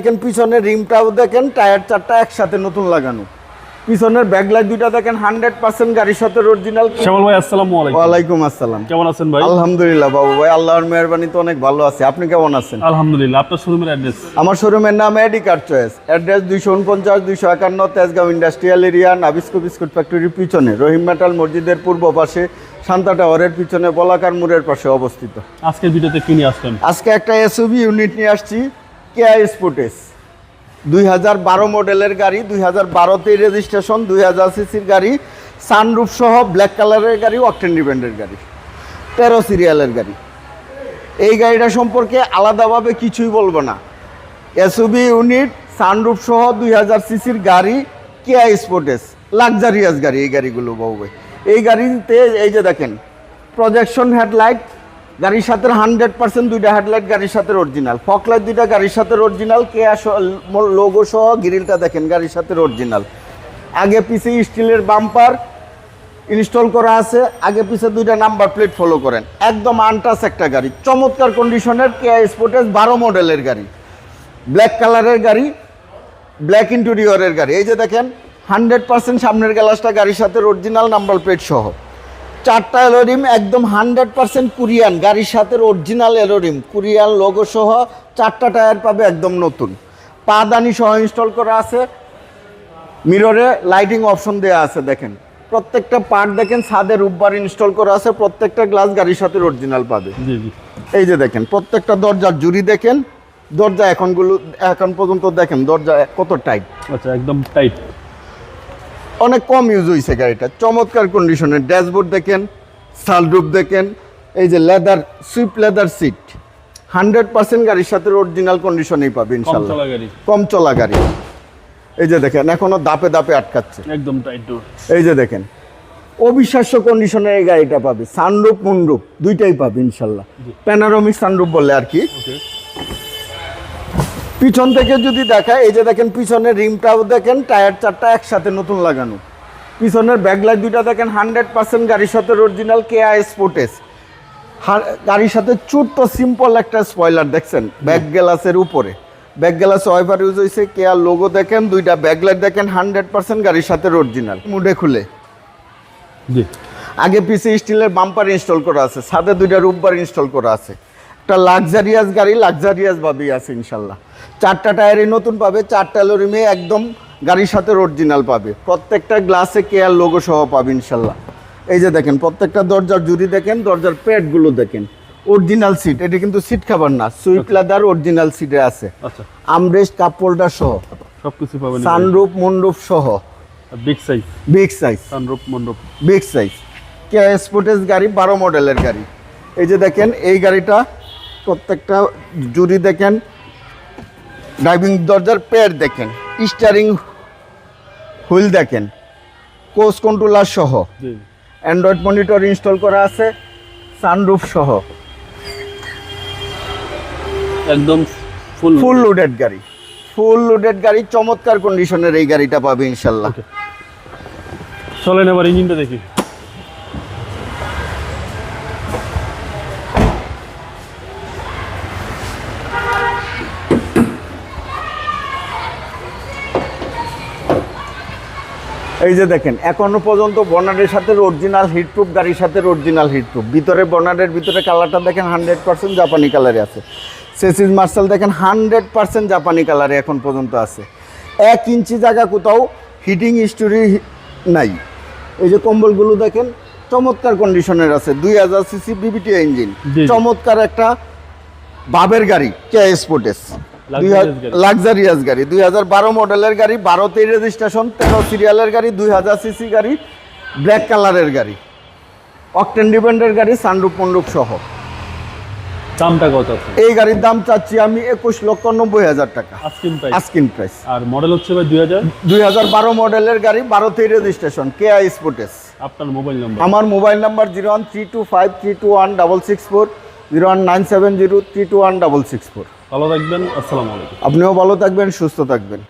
দেখেন, পিছনের রিমটাও দেখেন, টায়ার চারটা একসাথে নতুন লাগানো। পিছনের ব্যাকলাইট দুইটা দেখেন 100% গাড়ির সাথে অরিজিনাল। শ্যামল ভাই আসসালামু আলাইকুম। ওয়ালাইকুম আসসালাম। কেমন আছেন ভাই? আলহামদুলিল্লাহ বাবু ভাই, আল্লাহর মেহেরবানিতে অনেক ভালো আছি। আপনি কেমন আছেন? আলহামদুলিল্লাহ। আপনার শোরুমের অ্যাড্রেস? আমার শোরুমের নাম AD car choice. Address 249-251 Tejgaon industrial area, Nabisco biscuit ফ্যাক্টরির পিছনে, রহিম মেটাল মসজিদের পূর্ব পাশে, শান্তা টাওয়ারের পিছনে, বলাকার মোড়ের পাশে অবস্থিত। আজকের ভিডিওতে কি নিয়ে আসলেন? আজকে একটা এসইউভি ইউনিট নিয়ে আসছি, কেয়া স্পোর্টেস 2012 মডেলের গাড়ি, 2012তে রেজিস্ট্রেশন, 2000 সিসির গাড়ি, সানরুফ সহ, ব্ল্যাক কালারের গাড়ি, অকটেন ডিপেন্ডের গাড়ি, 13 সিরিয়ালের গাড়ি। এই গাড়িটা সম্পর্কে আলাদাভাবে কিছুই বলবো না। এসইউভি ইউনিট, সানরুফ সহ 2000 সিসির গাড়ি, কেয়া স্পোর্টেস, লাক্সারিয়াস গাড়ি এই গাড়িগুলো বাবু ভাই। এই গাড়িতে এই যে দেখেন, প্রজেকশন হেডলাইট গাড়ির সাথে 100%, দুইটা হেডলাইট গাড়ির সাথে অরিজিনাল, ফকলাইট দুইটা গাড়ির সাথে অরিজিনাল, কেয়া লোগো সহ গ্রিলটা দেখেন গাড়ির সাথে অরিজিনাল। আগে পিছে স্টিলের বাম্পার ইনস্টল করা আছে, আগে পিছে দুইটা নাম্বার প্লেট ফলো করেন। একদম আনটাচ একটা গাড়ি, চমৎকার কন্ডিশনের কেয়া স্পোর্টেস 12 মডেলের গাড়ি, ব্ল্যাক কালারের গাড়ি, ব্ল্যাক ইন্টেরিয়রের গাড়ি। এই যে দেখেন 100% সামনের গ্লাসটা গাড়ির সাথে অরিজিনাল নাম্বার প্লেট সহ, চারটা এলোরিম একদম 100% কোরিয়ান, গাড়ির সাথে অরিজিনাল এলোরিম, কোরিয়ান লোগো সহ, চারটা টায়ার পাবে একদম নতুন, পাদানি সহ ইনস্টল করা আছে। মিররে লাইটিং অপশন দেওয়া আছে দেখেন, প্রত্যেকটা পার্ট দেখেন, ছাদে রূপবার ইনস্টল করা আছে, প্রত্যেকটা গ্লাস গাড়ির সাথে অরিজিনাল পাবে। জি জি। এই যে দেখেন, প্রত্যেকটা দরজার জুড়ি দেখেন, দরজা এখন পর্যন্ত দেখেন দরজা কত টাইট। আচ্ছা, একদম টাইট। অনেক কম ইউজ হয়েছে গাড়িটা, চমৎকার কন্ডিশনের। ড্যাশবোর্ড দেখেন, সানরুফ দেখেন, এই যে লেদার, সুইফট লেদার সিট 100% গাড়ির সাথে অরিজিনাল কন্ডিশনেই পাবে ইনশাআল্লাহ। কম চলা গাড়ি। এই যে দেখেন, এখনো দাপে দাপে আটকাচ্ছে, একদম টাইট ডোর। এই যে দেখেন, অবিশ্বাস্য কন্ডিশনের এই গাড়িটা পাবে, সানরুফ মুনরুফ দুইটাই পাবে ইনশাআল্লাহ, প্যানোরামিক সানরুফ বলে আর কি। পিছন থেকে যদি দেখায়, এই যে দেখেন, পিছনের রিমটাও দেখেন, টায়ার চারটা একসাথে নতুন লাগানো। পিছনের ব্যাকলাইট দুইটা দেখেন 100% গাড়ির সাথে অরিজিনাল, কেয়া স্পোর্টেস। গাড়ির সাথে ছোট্ট সিম্পল একটা স্পয়লার দেখছেন ব্যাক গ্লাসের উপরে, ব্যাক গ্লাসে ওয়াইপার ইউজ হয়েছে, কেয়া লোগো দেখেন, দুইটা ব্যাকলাইট দেখেন 100% গাড়ির সাথে অরিজিনাল। মুডে খুলে আগে পিছে স্টিলের বাম্পার ইনস্টল করা আছে, ছাদে দুইটা রূপবার ইনস্টল করা আছে। একটা লাক্সারিয়াস গাড়ি, লাক্সারিয়াস ভাবেই আছে ইনশাল্লাহ। চারটা টায়ারই নতুন পাবে, চারটা এলোরিমে একদম গাড়ির সাথে অরিজিনাল পাবে, প্রত্যেকটা গ্লাসে কেয়ার লোগো সহ পাবে ইনশাল্লাহ। এই যে দেখেন, প্রত্যেকটা দরজার জুড়ি দেখেন, দরজার প্যাডগুলো দেখেন, অরিজিনাল সিট। এটা কিন্তু সিট কভার না, সুইফট লেদার অরিজিনাল সিটে আছে। আচ্ছা, আমরেস্ট, কাপ হোল্ডার সহ সবকিছু পাবেন, সানরুফ মুনরুফ সহ, big size, big size sunroof moonroof, big size. Kia Sportage গাড়ি 12 মডেলের গাড়ি। এই যে দেখেন, এই গাড়িটা প্রত্যেকটা জুড়ি দেখেন, ড্রাইভিং দরজার প্যাড দেখেন, স্টিয়ারিং হুইল দেখেন, কোচ কন্ট্রোলার সহ, অ্যান্ড্রয়েড মনিটর ইনস্টল করা আছে, সানরুফ সহ, একদম ফুল লোডেড গাড়ি, ফুল লোডেড গাড়ি, চমৎকার কন্ডিশনের এই গাড়িটা পাবে ইনশাল্লাহ। চলেন এবার ইঞ্জিনটা দেখি। এই যে দেখেন, এখনো পর্যন্ত বর্নারের সাথে অরিজিনাল হিটপ্রুফ, গাড়ির সাথে অরিজিনাল হিটপ্রুফ। ভিতরে বর্নারের ভিতরে কালারটা দেখেন 100% জাপানি কালারে আছে। সেসিস মার্শাল দেখেন 100% জাপানি কালারে এখন পর্যন্ত আছে। 1 ইঞ্চি জায়গা কোথাও হিটিং স্টোরি নাই। এই যে কম্বলগুলো দেখেন, চমৎকার কন্ডিশনের আছে। 2000 সিসি বিবিটি ইঞ্জিন, চমৎকার একটা বাবের গাড়ি, কেয়া স্পোর্টেস লাক্সারিয়াস গাড়ি, 2012 মডেলের গাড়ি, 12তে রেজিস্ট্রেশন, 13 সিরিয়ালের গাড়ি, 2000 সিসি গাড়ি, ব্ল্যাক কালারের গাড়ি, অকটেন ডিপেন্ডের গাড়ি, সানরুফ মন্ডুপ সহ। দামটা কত? এই গাড়ির দাম চাচ্ছি আমি 21,90,000 টাকা আস্কিং প্রাইস। আর মডেল হচ্ছে ভাই 2012 মডেলের গাড়ি, 12তে রেজিস্ট্রেশন, কেয়া স্পোর্টেস। আপনার মোবাইল নাম্বার? আমার মোবাইল নাম্বার 01325321664, 01970321664। ভালো থাকবেন, আসসালামু আলাইকুম। আপনিও ভালো থাকবেন, সুস্থ থাকবেন।